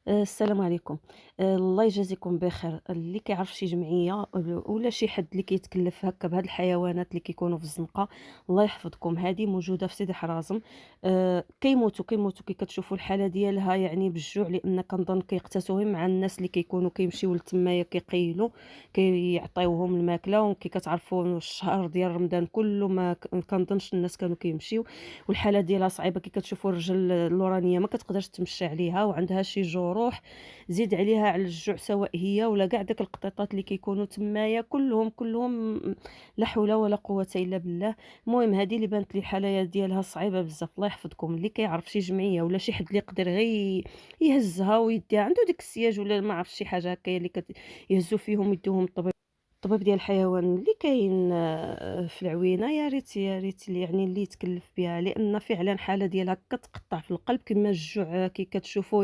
السلام عليكم. الله يجازيكم بخير. اللي كيعرف شي جمعية ولا شي حد اللي كيتكلّف هكا بهاد الحيوانات اللي كيكونوا في الزنقة، الله يحفظكم، هادي موجودة في سيدي حرازم. كيموتوا كي كتشوفوا الحالة ديالها يعني بالجوع، لأن كنظن كيقتاتوا غير مع الناس اللي كيكونوا كيمشيو لتمايا كيقيلوا، كيعطيوهم الماكلة، كتعرفوا الشهر ديال رمضان كلّه ما كنظنش الناس كانوا كيمشيو، والحالة ديالها صعيبة. كي كتشوفوا الرجل اللورانية ما كتقدرش تمشى عليها وعندها شي جروح، زيد عليها على الجوع سواء هي ولا كاع داك القطيطات اللي كيكونوا تمايا كلهم لا حول ولا قوة إلا بالله. المهم هذه اللي بانت لي الحالة ديالها صعيبة بزاف. الله يحفظكم، اللي كيعرف شي جمعية ولا شي حد اللي يقدر غير يهزها ويديها عنده ديك السياج ولا ما عرفت شي حاجة هكايا اللي يهزوا فيهم يدوهم الطبيب ديال الحيوان اللي كاين في العوينة، يا ريت يعني اللي يتكلّف بها، لأن فعلًا الحالة ديالها كتقطّع في القلب كما الجوع كي كتشوفوا.